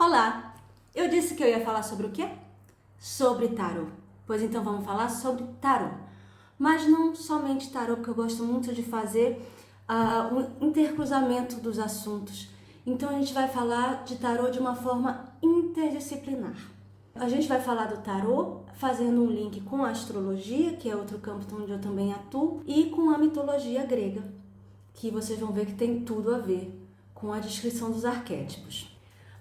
Olá! Eu disse que eu ia falar sobre o quê? Sobre tarô. Pois então vamos falar sobre tarô. Mas não somente tarô, porque eu gosto muito de fazer um intercruzamento dos assuntos. Então a gente vai falar de tarô de uma forma interdisciplinar. A gente vai falar do tarô fazendo um link com a astrologia, que é outro campo onde eu também atuo, e com a mitologia grega, que vocês vão ver que tem tudo a ver com a descrição dos arquétipos.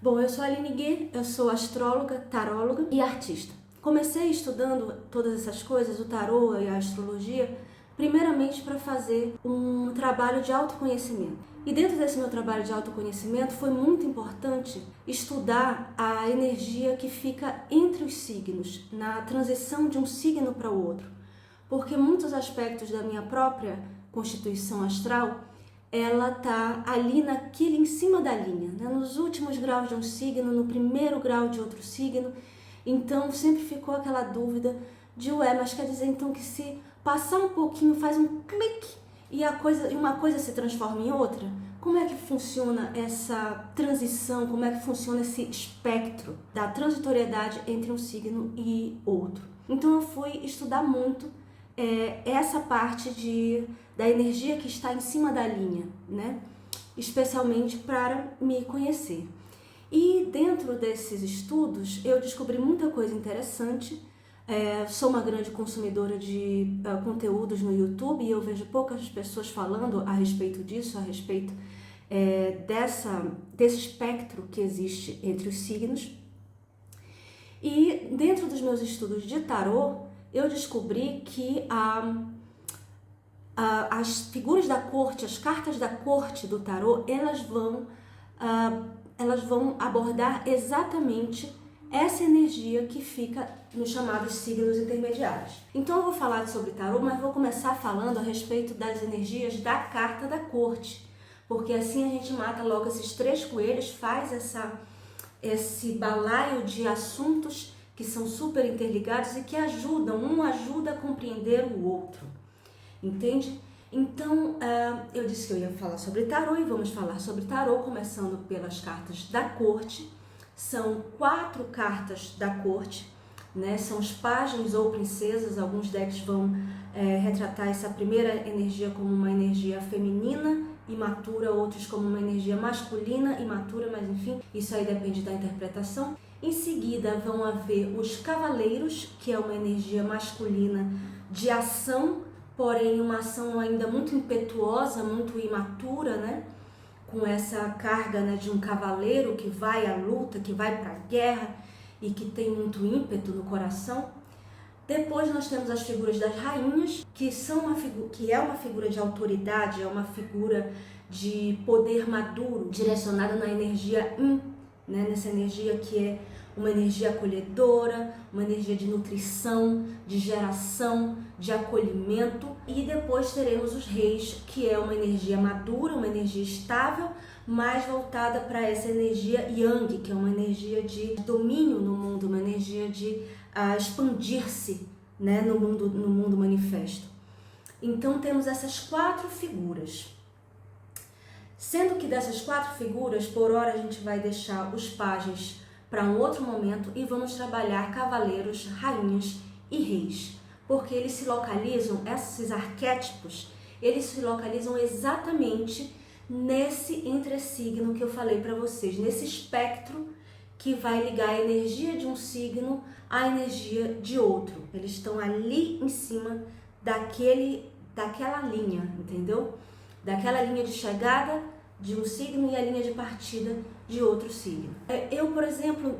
Bom, eu sou a Aline Gui, eu sou astróloga, taróloga e artista. Comecei estudando todas essas coisas, o tarô e a astrologia, primeiramente para fazer um trabalho de autoconhecimento. E dentro desse meu trabalho de autoconhecimento foi muito importante estudar a energia que fica entre os signos, na transição de um signo para o outro. Porque muitos aspectos da minha própria constituição astral ela tá ali naquele em cima da linha, né? Nos últimos graus de um signo, no primeiro grau de outro signo. Então sempre ficou aquela dúvida de mas quer dizer então que se passar um pouquinho faz um clique e uma coisa se transforma em outra? Como é que funciona essa transição? Como é que funciona esse espectro da transitoriedade entre um signo e outro? Então eu fui estudar muito essa parte da energia que está em cima da linha, né? Especialmente para me conhecer. E dentro desses estudos eu descobri muita coisa interessante. Sou uma grande consumidora de conteúdos no YouTube e eu vejo poucas pessoas falando a respeito disso, a respeito desse espectro que existe entre os signos. E dentro dos meus estudos de tarô, eu descobri que as figuras da corte, as cartas da corte do tarô, elas vão abordar exatamente essa energia que fica nos chamados signos intermediários. Então eu vou falar sobre tarô, mas vou começar falando a respeito das energias da carta da corte, porque assim a gente mata logo esses três coelhos, faz esse balaio de assuntos que são super interligados e que um ajuda a compreender o outro, entende? Então, eu disse que eu ia falar sobre tarô e vamos falar sobre tarô, começando pelas cartas da corte. São 4 cartas da corte, né? São os pajens ou princesas. Alguns decks vão retratar essa primeira energia como uma energia feminina, imatura, outros como uma energia masculina, imatura, mas enfim, isso aí depende da interpretação. Em seguida vão haver os cavaleiros, que é uma energia masculina de ação, porém uma ação ainda muito impetuosa, muito imatura, né? Com essa carga, né, de um cavaleiro que vai à luta, que vai para a guerra e que tem muito ímpeto no coração. Depois nós temos as figuras das rainhas, que é uma figura de autoridade, é uma figura de poder maduro, direcionada na energia yin, né? Nessa energia que é uma energia acolhedora, uma energia de nutrição, de geração, de acolhimento. E depois teremos os reis, que é uma energia madura, uma energia estável, mais voltada para essa energia yang, que é uma energia de domínio no mundo, uma energia de expandir-se, né, no mundo manifesto. Então temos essas 4 figuras. Sendo que dessas 4 figuras, por hora a gente vai deixar os pajens para um outro momento e vamos trabalhar cavaleiros, rainhas e reis, porque eles se localizam, esses arquétipos, eles se localizam exatamente nesse entresigno que eu falei para vocês, nesse espectro que vai ligar a energia de um signo à energia de outro. Eles estão ali em cima daquela linha, entendeu? Daquela linha de chegada de um signo e a linha de partida de outro signo. Eu, por exemplo,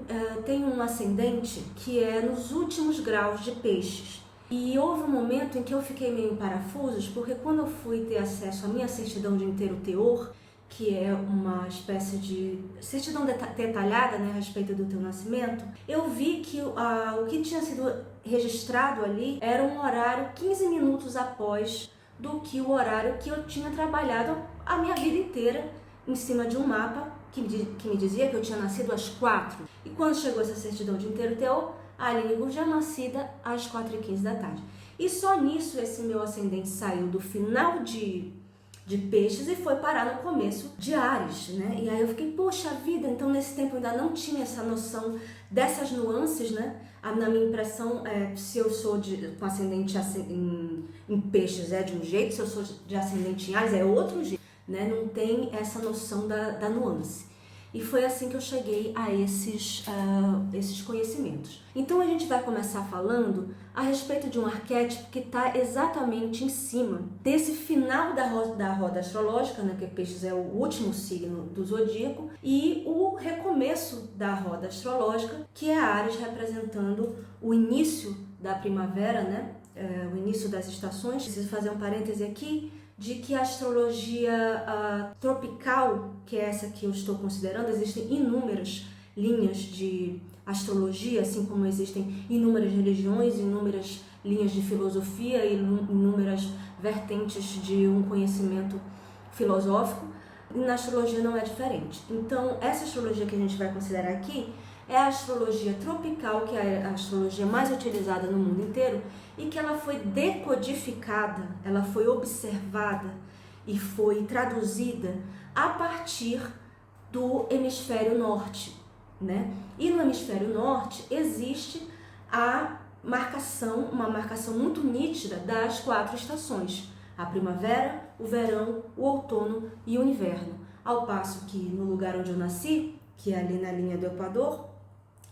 tenho um ascendente que é nos últimos graus de peixes. E houve um momento em que eu fiquei meio em parafusos, porque quando eu fui ter acesso à minha certidão de inteiro teor, que é uma espécie de certidão detalhada, né, a respeito do teu nascimento, eu vi que o que tinha sido registrado ali era um horário 15 minutos após do que o horário que eu tinha trabalhado a minha vida inteira em cima de um mapa que me dizia que eu tinha nascido às 4. E quando chegou essa certidão de inteiro teor, a Aline Gurgel nascida às 4h15 da tarde. E só nisso esse meu ascendente saiu do final de de Peixes e foi parar no começo de Áries, né? E aí eu fiquei, poxa vida, então nesse tempo eu ainda não tinha essa noção dessas nuances, né? Na minha impressão, se eu sou com ascendente em Peixes é de um jeito, se eu sou de ascendente em Áries é outro jeito, né? Não tem essa noção da nuance. E foi assim que eu cheguei a esses conhecimentos. Então a gente vai começar falando a respeito de um arquétipo que está exatamente em cima desse final da roda astrológica, né? Porque Peixes é o último signo do zodíaco, e o recomeço da roda astrológica, que é Áries representando o início da primavera, né? O início das estações. Preciso fazer um parêntese aqui, de que a astrologia tropical, que é essa que eu estou considerando, existem inúmeras linhas de astrologia, assim como existem inúmeras religiões, inúmeras linhas de filosofia e inúmeras vertentes de um conhecimento filosófico, e na astrologia não é diferente. Então, essa astrologia que a gente vai considerar aqui é a astrologia tropical, que é a astrologia mais utilizada no mundo inteiro, e que ela foi decodificada, ela foi observada e foi traduzida a partir do hemisfério norte, né? E no hemisfério norte existe uma marcação muito nítida das 4 estações: a primavera, o verão, o outono e o inverno. Ao passo que no lugar onde eu nasci, que é ali na linha do Equador,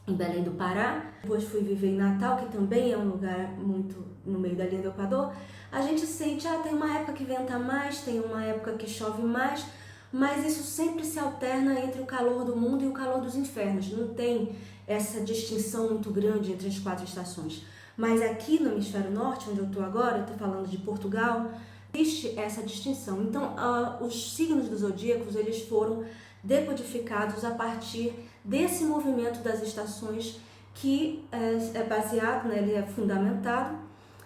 em Belém do Pará, depois fui viver em Natal, que também é um lugar muito no meio da linha do Equador, a gente sente, tem uma época que venta mais, tem uma época que chove mais, mas isso sempre se alterna entre o calor do mundo e o calor dos infernos. Não tem essa distinção muito grande entre as 4 estações. Mas aqui no hemisfério norte, onde eu estou agora, eu estou falando de Portugal, existe essa distinção. Então, os signos dos zodíacos, eles foram decodificados a partir desse movimento das estações que é baseado, né, ele é fundamentado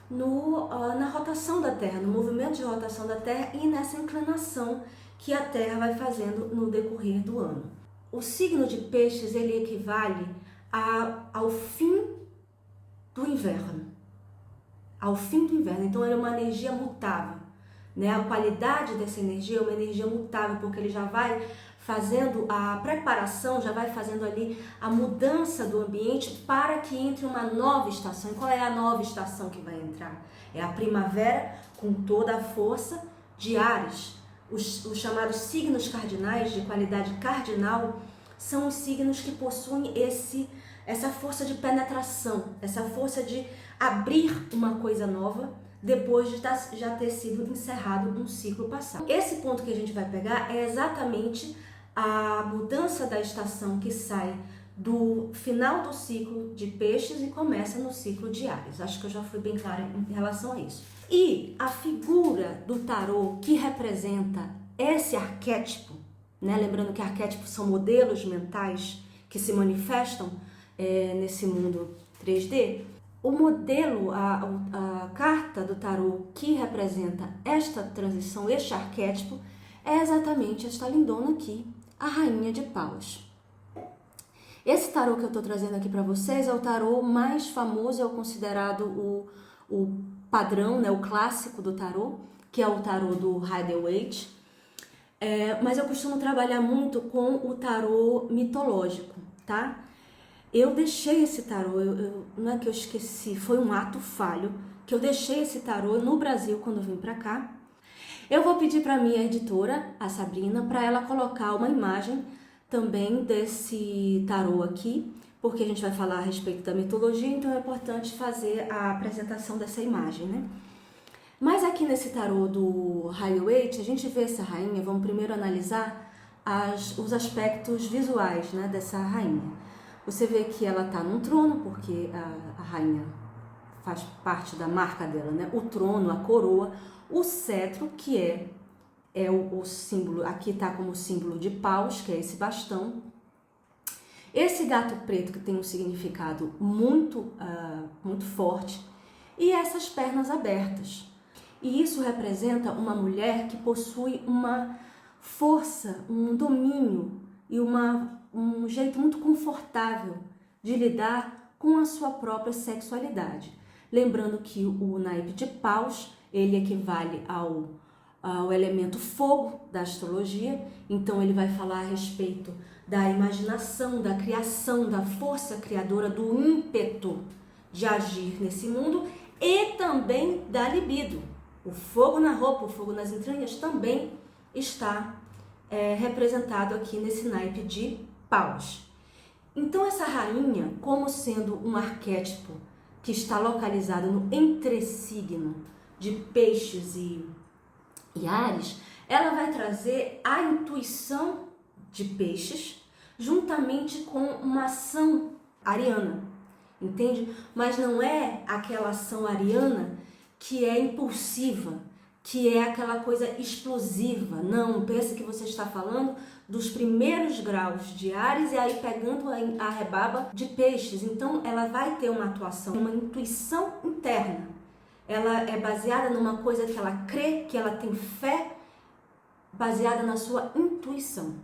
na rotação da Terra, no movimento de rotação da Terra e nessa inclinação que a Terra vai fazendo no decorrer do ano. O signo de Peixes, ele equivale ao fim do inverno. Ao fim do inverno. Então, ele é uma energia mutável, né? A qualidade dessa energia é uma energia mutável, porque ele já vai fazendo a preparação, já vai fazendo ali a mudança do ambiente para que entre uma nova estação. E qual é a nova estação que vai entrar? É a primavera, com toda a força de Áries. Os chamados signos cardinais, de qualidade cardinal, são os signos que possuem essa força de penetração, essa força de abrir uma coisa nova depois de já ter sido encerrado um ciclo passado. Esse ponto que a gente vai pegar é exatamente a mudança da estação que sai do final do ciclo de Peixes e começa no ciclo de Áries. Acho que eu já fui bem clara em relação a isso. E a figura do tarô que representa esse arquétipo, né? Lembrando que arquétipos são modelos mentais que se manifestam nesse mundo 3D, o modelo, a carta do tarô que representa esta transição, este arquétipo, é exatamente esta lindona aqui, a Rainha de Paus. Esse tarô que eu estou trazendo aqui para vocês é o tarô mais famoso, é considerado o padrão, né, o clássico do tarô, que é o tarô do Rider-Waite. Mas eu costumo trabalhar muito com o tarô mitológico, tá? Eu deixei esse tarô, não é que eu esqueci, foi um ato falho, que eu deixei esse tarô no Brasil quando eu vim pra cá. Eu vou pedir pra minha editora, a Sabrina, para ela colocar uma imagem também desse tarô aqui, porque a gente vai falar a respeito da mitologia, então é importante fazer a apresentação dessa imagem, né? Mas aqui nesse tarô do Rider-Waite, a gente vê essa rainha, vamos primeiro analisar os aspectos visuais, né, dessa rainha. Você vê que ela está num trono, porque a rainha faz parte da marca dela, né? O trono, a coroa, o cetro, que é o símbolo, aqui está como símbolo de paus, que é esse bastão. Esse gato preto, que tem um significado muito forte, e essas pernas abertas. E isso representa uma mulher que possui uma força, um domínio e um jeito muito confortável de lidar com a sua própria sexualidade. Lembrando que o naipe de paus, ele equivale o elemento fogo da astrologia, então ele vai falar a respeito da imaginação, da criação, da força criadora, do ímpeto de agir nesse mundo e também da libido. O fogo na roupa, o fogo nas entranhas também está representado aqui nesse naipe de paus. Então essa rainha, como sendo um arquétipo que está localizado no entressigno de peixes e Áries, ela vai trazer a intuição de peixes juntamente com uma ação ariana, entende? Mas não é aquela ação ariana que é impulsiva, que é aquela coisa explosiva. Não, pensa que você está falando dos primeiros graus de Áries e aí pegando a rebaba de peixes. Então ela vai ter uma atuação, uma intuição interna. Ela é baseada numa coisa que ela crê, que ela tem fé, baseada na sua intuição,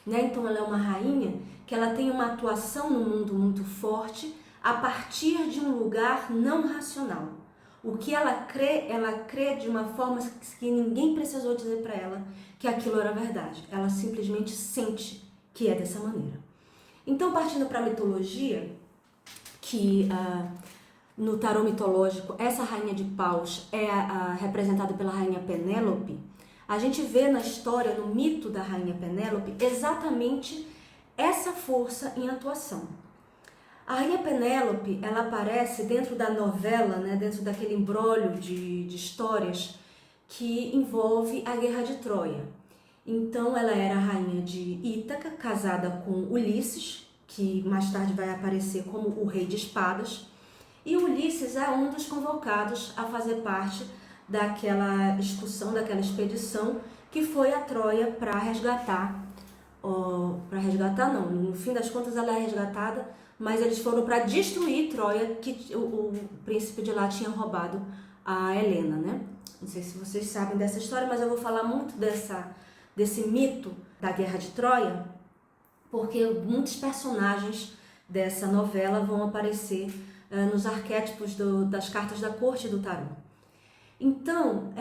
né? Então ela é uma rainha que ela tem uma atuação no mundo muito forte a partir de um lugar não racional. O que ela crê de uma forma que ninguém precisou dizer para ela que aquilo era verdade. Ela simplesmente sente que é dessa maneira. Então, partindo para a mitologia, que no tarô mitológico, essa rainha de paus é representada pela rainha Penélope, a gente vê na história, no mito da rainha Penélope, exatamente essa força em atuação. A rainha Penélope, ela aparece dentro da novela, né, dentro daquele imbróglio de histórias que envolve a Guerra de Troia. Então, ela era a rainha de Ítaca, casada com Ulisses, que mais tarde vai aparecer como o rei de espadas. E Ulisses é um dos convocados a fazer parte daquela excursão, daquela expedição que foi a Troia para resgatar. No fim das contas ela é resgatada, mas eles foram para destruir Troia, que o príncipe de lá tinha roubado a Helena, né? Não sei se vocês sabem dessa história, mas eu vou falar muito desse mito da Guerra de Troia, porque muitos personagens dessa novela vão aparecer nos arquétipos das cartas da corte do tarô. Então,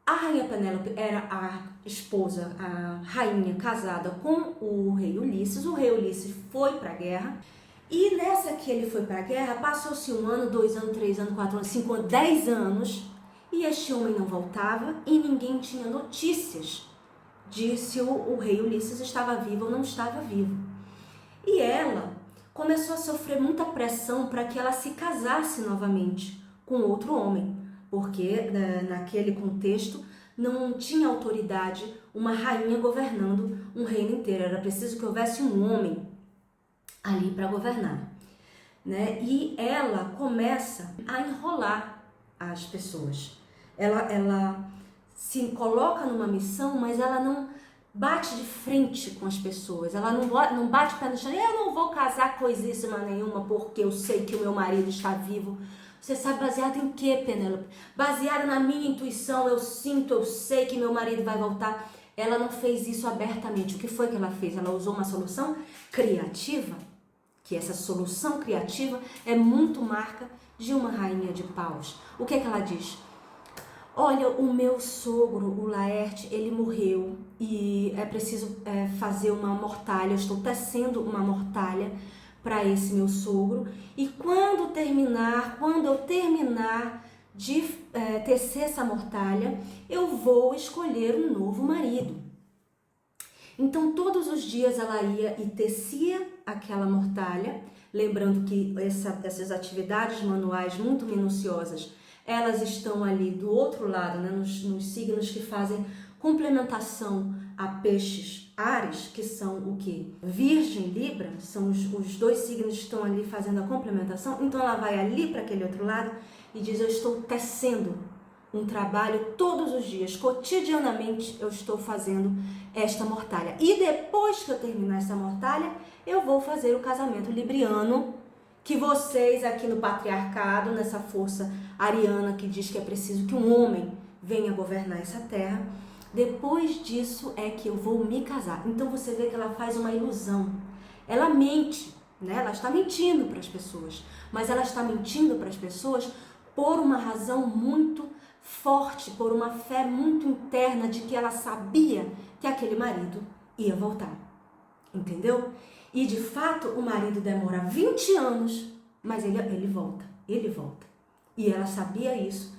a rainha Penélope era a esposa, a rainha casada com o rei Ulisses. O rei Ulisses foi para a guerra e nessa que ele foi para a guerra, passou-se 1 ano, 2 anos, 3 anos, 4 anos, 5 anos, 10 anos e este homem não voltava e ninguém tinha notícias de se o rei Ulisses estava vivo ou não estava vivo. E ela começou a sofrer muita pressão para que ela se casasse novamente com outro homem, porque naquele contexto não tinha autoridade uma rainha governando um reino inteiro, era preciso que houvesse um homem ali para governar, né? E ela começa a enrolar as pessoas, ela se coloca numa missão, mas ela não bate de frente com as pessoas, ela não bate o pé no chão, eu não vou casar coisíssima nenhuma porque eu sei que o meu marido está vivo. Você sabe baseado em quê, Penélope? Baseada na minha intuição, eu sinto, eu sei que meu marido vai voltar. Ela não fez isso abertamente. O que foi que ela fez? Ela usou uma solução criativa, que essa solução criativa é muito marca de uma rainha de paus. O que é que ela diz? Olha, o meu sogro, o Laerte, ele morreu e é preciso fazer uma mortalha, eu estou tecendo uma mortalha para esse meu sogro, e quando eu terminar de tecer essa mortalha, eu vou escolher um novo marido. Então todos os dias ela ia e tecia aquela mortalha, lembrando que essas atividades manuais muito minuciosas, elas estão ali do outro lado, né, nos signos que fazem complementação a peixes, Áries, que são o quê? Virgem, Libra, são os dois signos que estão ali fazendo a complementação. Então ela vai ali para aquele outro lado e diz, eu estou tecendo um trabalho todos os dias, cotidianamente eu estou fazendo esta mortalha. E depois que eu terminar essa mortalha, eu vou fazer o casamento libriano, que vocês aqui no patriarcado, nessa força ariana que diz que é preciso que um homem venha governar essa terra, depois disso é que eu vou me casar. Então você vê que ela faz uma ilusão. Ela mente, né? Ela está mentindo para as pessoas. Mas ela está mentindo para as pessoas por uma razão muito forte, por uma fé muito interna de que ela sabia que aquele marido ia voltar, entendeu? E de fato o marido demora 20 anos, mas ele volta. E ela sabia isso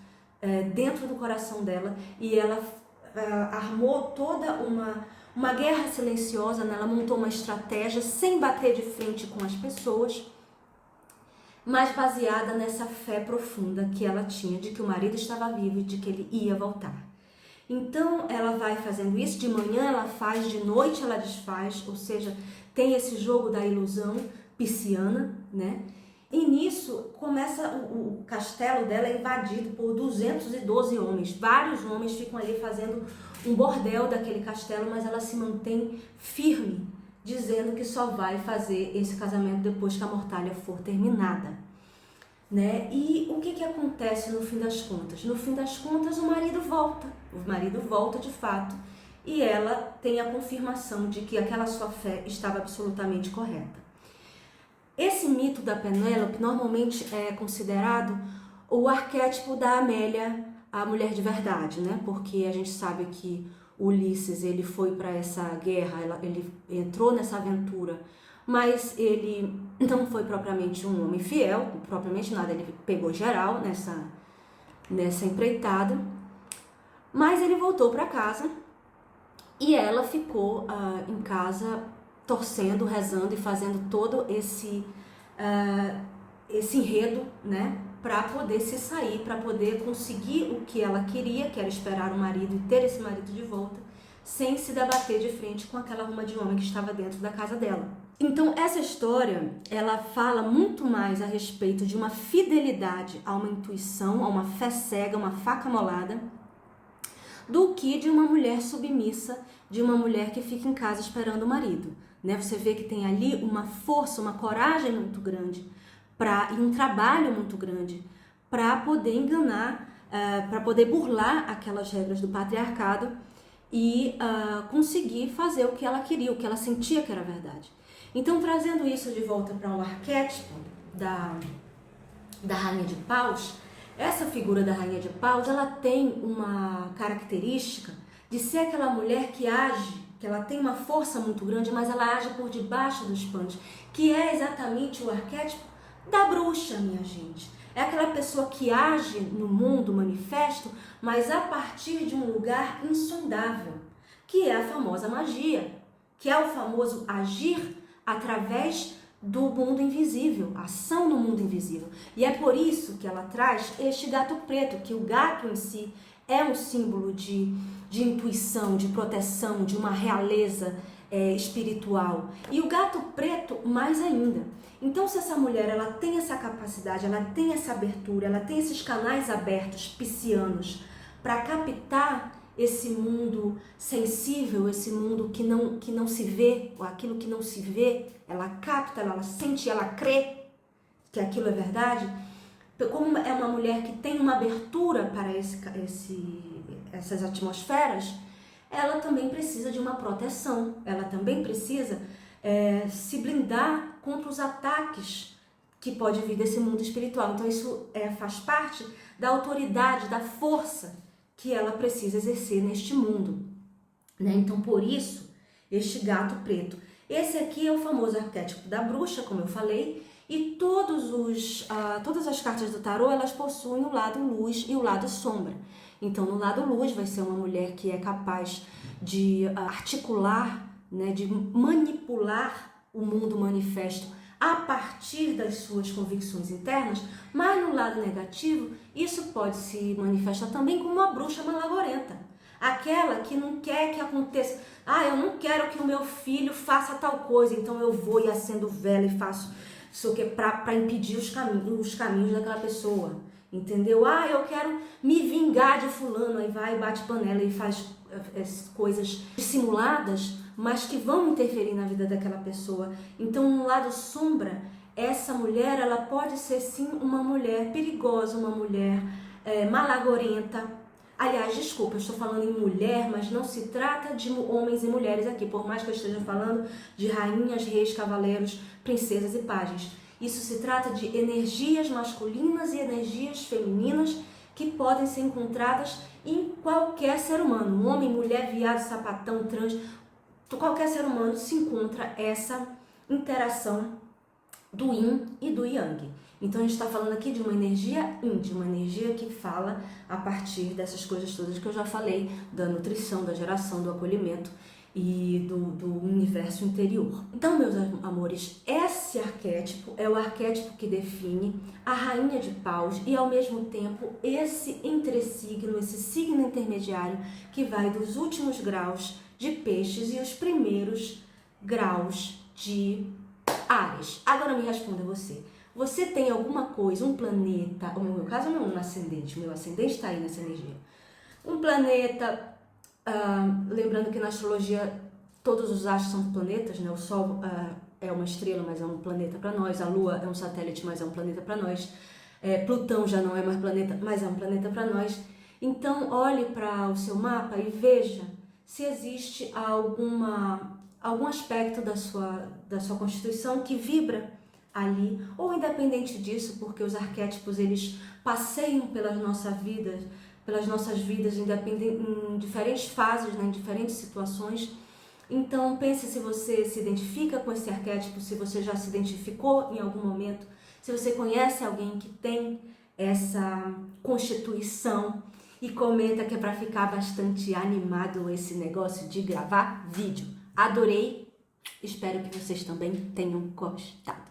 dentro do coração dela, e ela armou toda uma guerra silenciosa, né? Ela montou uma estratégia sem bater de frente com as pessoas, mas baseada nessa fé profunda que ela tinha de que o marido estava vivo e de que ele ia voltar. Então ela vai fazendo isso, de manhã ela faz, de noite ela desfaz, ou seja, tem esse jogo da ilusão pisciana, né? E nisso começa o castelo dela é invadido por 212 homens. Vários homens ficam ali fazendo um bordel daquele castelo, mas ela se mantém firme, dizendo que só vai fazer esse casamento depois que a mortalha for terminada, né? E o que acontece no fim das contas? No fim das contas, o marido volta de fato, e ela tem a confirmação de que aquela sua fé estava absolutamente correta. Esse mito da Penélope normalmente é considerado o arquétipo da Amélia, a mulher de verdade, né? Porque a gente sabe que Ulisses, ele foi para essa guerra, ele entrou nessa aventura, mas ele não foi propriamente um homem fiel, propriamente nada, ele pegou geral nessa empreitada, mas ele voltou para casa e ela ficou em casa torcendo, rezando e fazendo todo esse enredo, né, para poder se sair, para poder conseguir o que ela queria, que era esperar o marido e ter esse marido de volta, sem se debater de frente com aquela ruma de homem que estava dentro da casa dela. Então essa história, ela fala muito mais a respeito de uma fidelidade a uma intuição, a uma fé cega, uma faca molada, do que de uma mulher submissa, de uma mulher que fica em casa esperando o marido, né? Você vê que tem ali uma força, uma coragem muito grande e um trabalho muito grande para poder enganar, para poder burlar aquelas regras do patriarcado e conseguir fazer o que ela queria, o que ela sentia que era verdade. Então, trazendo isso de volta para um arquétipo da Rainha de Paus, essa figura da Rainha de Paus, ela tem uma característica de ser aquela mulher que age, que ela tem uma força muito grande, mas ela age por debaixo dos panos, que é exatamente o arquétipo da bruxa, minha gente. É aquela pessoa que age no mundo manifesto, mas a partir de um lugar insondável, que é a famosa magia, que é o famoso agir através do mundo invisível, ação no mundo invisível. E é por isso que ela traz este gato preto, que o gato em si é um símbolo de intuição, de proteção, de uma realeza espiritual. E o gato preto mais ainda. Então, se essa mulher ela tem essa capacidade, ela tem essa abertura, ela tem esses canais abertos piscianos para captar esse mundo sensível, esse mundo que não se vê, ou aquilo que não se vê, ela capta, ela sente, ela crê que aquilo é verdade. Como é uma mulher que tem uma abertura para essas atmosferas, ela também precisa de uma proteção, ela também precisa se blindar contra os ataques que pode vir desse mundo espiritual. Então isso faz parte da autoridade, da força que ela precisa exercer neste mundo, né? Então por isso, este gato preto. Esse aqui é o famoso arquétipo da bruxa, como eu falei, e todas as cartas do tarô, elas possuem o lado luz e o lado sombra. Então no lado luz vai ser uma mulher que é capaz de articular, né, de manipular o mundo manifesto a partir das suas convicções internas, mas no lado negativo, isso pode se manifestar também como uma bruxa malagorenta. Aquela que não quer que aconteça, eu não quero que o meu filho faça tal coisa, então eu vou e acendo vela e faço isso aqui para impedir os caminhos daquela pessoa, entendeu? Eu quero me vingar de fulano, aí vai, bate panela e faz coisas dissimuladas, mas que vão interferir na vida daquela pessoa. Então, no lado sombra, essa mulher, ela pode ser sim uma mulher perigosa, uma mulher malagorenta. Aliás, desculpa, eu estou falando em mulher, mas não se trata de homens e mulheres aqui, por mais que eu esteja falando de rainhas, reis, cavaleiros, princesas e pajens. Isso se trata de energias masculinas e energias femininas que podem ser encontradas em qualquer ser humano, homem, mulher, viado, sapatão, trans, qualquer ser humano se encontra essa interação do yin e do yang. Então a gente está falando aqui de uma energia yin, de uma energia que fala a partir dessas coisas todas que eu já falei, da nutrição, da geração, do acolhimento e do universo interior. Então, meus amores, esse arquétipo é o arquétipo que define a rainha de paus e, ao mesmo tempo, esse entresigno, esse signo intermediário que vai dos últimos graus de peixes e os primeiros graus de Áries. Agora me responda você. Você tem alguma coisa, um planeta, ou no meu caso não um ascendente, o meu ascendente está aí nessa energia. Um planeta, lembrando que na astrologia todos os astros são planetas, né? O Sol é uma estrela, mas é um planeta para nós. A Lua é um satélite, mas é um planeta para nós. Plutão já não é mais planeta, mas é um planeta para nós. Então olhe para o seu mapa e veja se existe algum aspecto da sua constituição que vibra ali, ou independente disso, porque os arquétipos eles passeiam pelas nossas vidas em diferentes fases, né, em diferentes situações. Então pense se você se identifica com esse arquétipo, se você já se identificou em algum momento, se você conhece alguém que tem essa constituição, e comenta que é para ficar bastante animado esse negócio de gravar vídeo. Adorei, espero que vocês também tenham gostado.